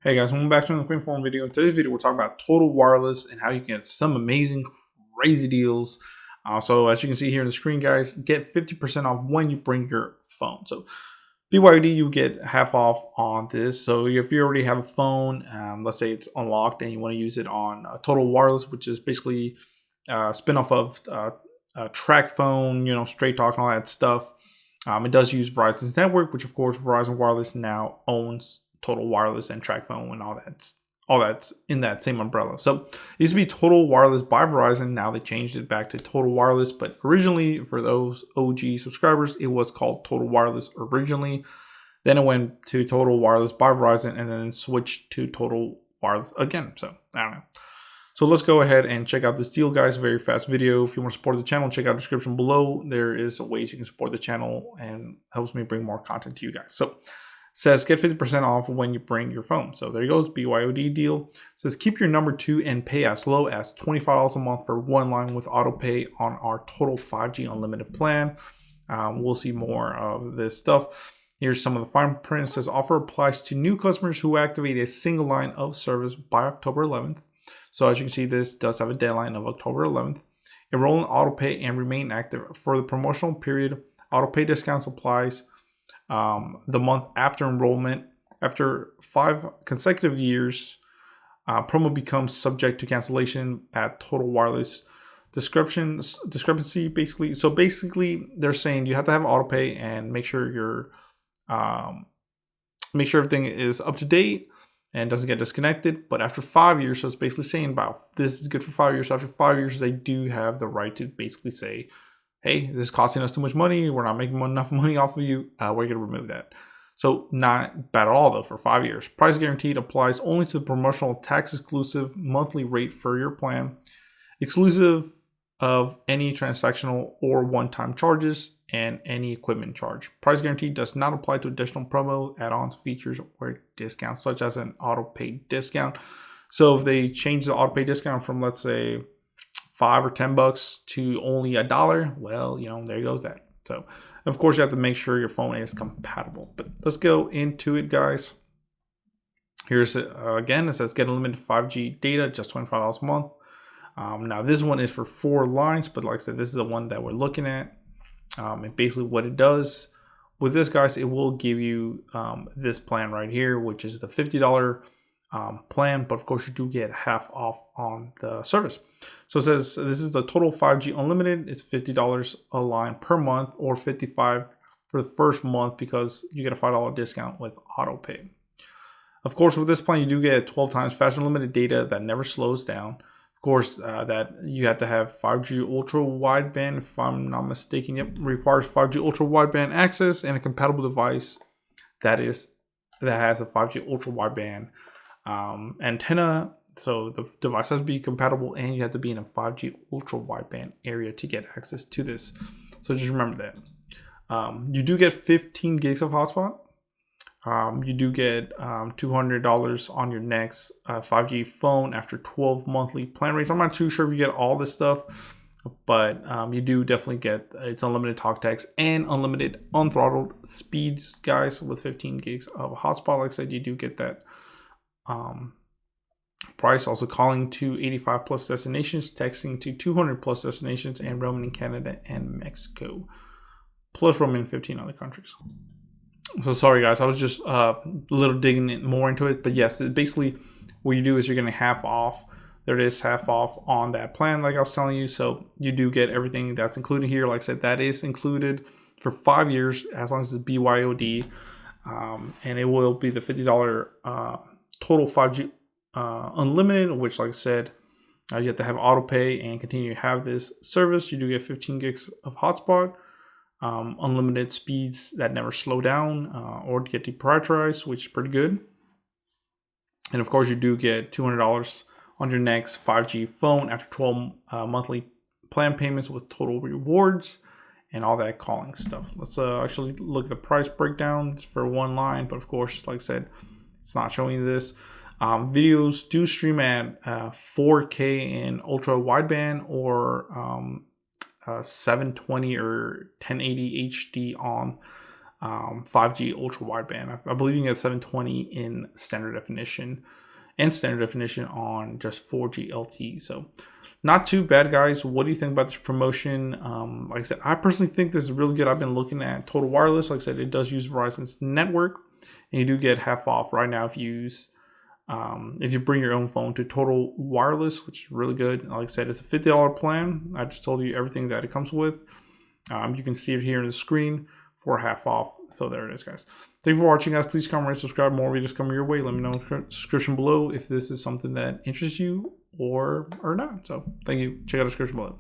Hey guys, welcome back to another quick form video. In today's video, we're talking about Total Wireless and how you can get some amazing, crazy deals. So as you can see here on the screen, guys, get 50% off when you bring your phone. So BYOD, you get half off on this. So if you already have a phone, let's say it's unlocked and you want to use it on Total Wireless, which is basically a spinoff of Track Phone, Straight Talk and all that stuff. It does use Verizon's network, which of course Verizon Wireless now owns Total Wireless and TracFone and all that's in that same umbrella. So it used to be Total Wireless by Verizon. Now they changed it back to Total Wireless, but originally for those OG subscribers, it was called Total Wireless originally. Then it went to Total Wireless by Verizon and then switched to Total Wireless again. So I don't know. So let's go ahead and check out this deal, guys. Very fast video. If you want to support the channel, check out the description below. There is ways you can support the channel and helps me bring more content to you guys. So it says get 50% off when you bring your phone. So there you go. It's BYOD deal. It says keep your number 2 and pay as low as $25 a month for one line with auto pay on our total 5G unlimited plan. We'll see more of this stuff. Here's some of the fine print. It says offer applies to new customers who activate a single line of service by October 11th. So as you can see, this does have a deadline of October 11th. Enroll in autopay and remain active. For the promotional period, autopay discounts applies the month after enrollment. After 5 consecutive years, promo becomes subject to cancellation at Total Wireless. Discrepancy basically. So basically, they're saying you have to have autopay and make sure everything is up to date and doesn't get disconnected. But after 5 years, so it's basically saying about this is good for 5 years. After 5 years, they do have the right to basically say, hey, this is costing us too much money. We're not making enough money off of you. We're going to remove that. So not bad at all, though, for 5 years. Price guaranteed applies only to the promotional tax exclusive monthly rate for your plan, exclusive of any transactional or one-time charges and any equipment charge. Price guarantee does not apply to additional promo, add-ons, features, or discounts, such as an auto-pay discount. So if they change the auto-pay discount from, let's say, $5 or $10 to only $1, well, there goes that. So, of course, you have to make sure your phone is compatible. But let's go into it, guys. Here's again, it says get unlimited 5G data, just $25 a month. Now, this one is for 4 lines, but like I said, this is the one that we're looking at. And basically what it does with this, guys, it will give you this plan right here, which is the $50 plan. But of course, you do get half off on the service. So it says this is the total 5G unlimited. It's $50 a line per month, or $55 for the first month because you get a $5 discount with auto pay. Of course, with this plan, you do get 12 times faster unlimited data that never slows down. Of course, that you have to have 5G ultra wideband, if I'm not mistaken. Yep, requires 5G ultra wideband access and a compatible device that has a 5G ultra wideband antenna. So the device has to be compatible, and you have to be in a 5G ultra wideband area to get access to this. So just remember that. You do get 15 gigs of hotspot. You do get $200 on your next 5G phone after 12 monthly plan rates. I'm not too sure if you get all this stuff, but you do definitely get it's unlimited talk, text, and unlimited unthrottled speeds, guys, with 15 gigs of hotspot. Like I said, you do get that price. Also calling to 85 plus destinations, texting to 200 plus destinations, and roaming in Canada and Mexico, plus roaming in 15 other countries. So sorry, guys, I was just a little digging more into it. But yes, basically what you do is you're getting half off. There is half off on that plan, like I was telling you. So you do get everything that's included here. Like I said, that is included for 5 years as long as it's BYOD. And it will be the $50 total 5G unlimited, which, like I said, you have to have auto pay and continue to have this service. You do get 15 gigs of hotspot. Unlimited speeds that never slow down or get deprioritized, which is pretty good. And of course, you do get $200 on your next 5G phone after 12 monthly plan payments with total rewards and all that calling stuff. Let's actually look at the price breakdown for one line. But of course, like I said, it's not showing you this. Videos do stream at 4K in ultra wideband or 720 or 1080 HD on 5G ultra wideband. I believe you can get 720 in standard definition and standard definition on just 4G LTE. So not too bad, guys. What do you think about this promotion? Like I said, I personally think this is really good. I've been looking at Total Wireless. Like I said, it does use Verizon's network, and you do get half off right now if you bring your own phone to Total Wireless, which is really good. Like I said, it's a $50 plan. I just told you everything that it comes with. You can see it here on the screen for half off. So there it is, guys. Thank you for watching, guys. Please comment, rate, subscribe. More videos coming your way. Let me know in the description below if this is something that interests you or not. So thank you. Check out the description below.